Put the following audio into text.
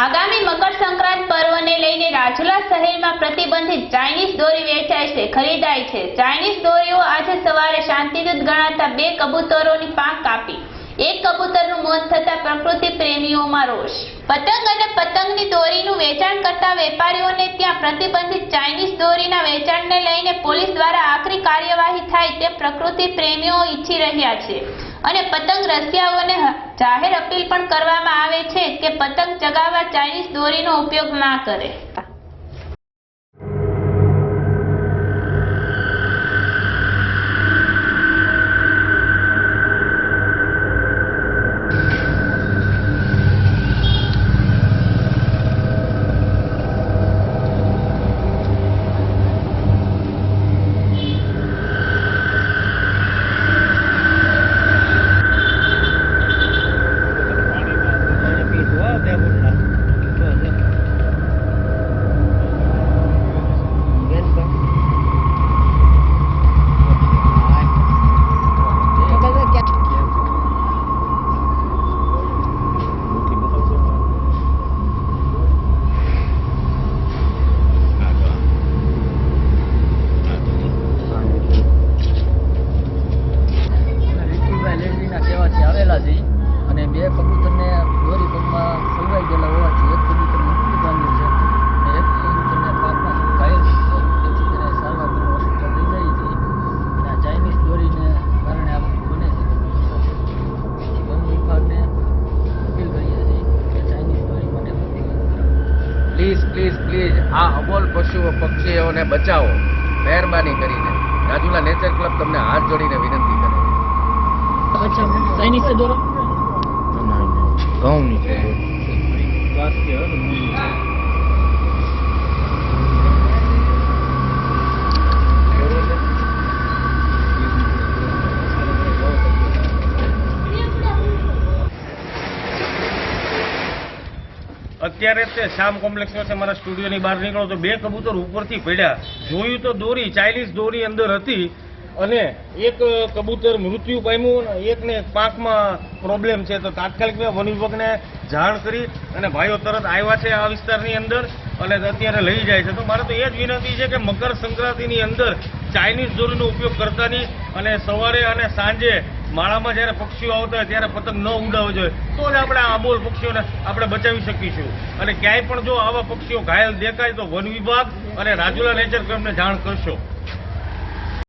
આગામી મકર સંક્રાંત પર્વને લઈને રાજુલા શહેરમાં પ્રતિબંધિત ચાઇનીઝ દોરી વેચાય છે, ખરીદાય છે। ચાઇનીઝ દોરીઓ આજે સવારે શાંતિદૂત ગણાતા 2 કબૂતરોની પાંખ કાપી, એક કબૂતરનું મોત થતા પ્રકૃતિ પ્રેમીઓમાં રોષ। પતંગ અને પતંગની દોરીનું વેચાણ કરતા વેપારીઓને ત્યાં પ્રતિબંધિત ચાઇનીઝ દોરીના વેચાણને લઈને પોલીસ દ્વારા આકરી કાર્યવાહી થાય તે પ્રકૃતિ પ્રેમીઓ ઈચ્છી રહ્યા છે અને પતંગ રસિયાઓને જાહેર અપીલ પણ કરવામાં આવે છે કે પતંગ ચગાવવા ચાઇનીઝ દોરીનો ઉપયોગ ના કરે। અને 2 કબૂતરને દોરી પગમાં સલવાઈ ગયેલા હોવાથી એક કબૂતરનું મૃત્યુ પામ્યું છે અને એક કબૂતરને પાંખમાં ઘાયલ છે, તેથી તેને સારવાર માટે હોસ્પિટલ લઈ ગઈ હતી અને આ ચાઇનીઝ દોરીને કારણે આ બને છે। તેથી વન વિભાગને અપીલ કરીએ છીએ કે ચાઇનીઝ દોરી માટે પ્લીઝ આ અબોલ પક્ષીઓને બચાવો, મહેરબાની કરીને। રાજુલા નેચર ક્લબ તમને હાથ જોડીને વિનંતી કરે છે। ચાઇનીઝ દોરો ઘઉંની છે। અત્યારે તે શ્યામ કોમ્પ્લેક્સમાં છે, મારા સ્ટુડિયોની બહાર નીકળો તો 2 કબૂતર ઉપરથી પડ્યા, જોયું તો દોરી ચાઇનીઝ દોરી અંદર હતી અને એક કબૂતર મૃત્યુ પામ્યું અને એકને પાંખમાં પ્રોબ્લેમ છે। તો તાત્કાલિક મેં વન વિભાગને જાણ કરી અને ભાઈઓ તરત આવ્યા છે આ વિસ્તારની અંદર અને અત્યારે લઈ જાય છે। તો મારે તો એ જ વિનંતી છે કે મકર સંક્રાંતિની અંદર ચાઇનીઝ દોરીનો ઉપયોગ કરતા નહીં અને સવારે અને સાંજે માળામાં જ્યારે પક્ષીઓ આવતા હોય ત્યારે પતંગ ન ઉડાવવો જોઈએ, તો જ આપણે આ અબોલ પક્ષીઓને આપણે બચાવી શકીશું। અને ક્યાંય પણ જો આવા પક્ષીઓ ઘાયલ દેખાય તો વન વિભાગ અને રાજુલા નેચર ક્લબને જાણ કરશો।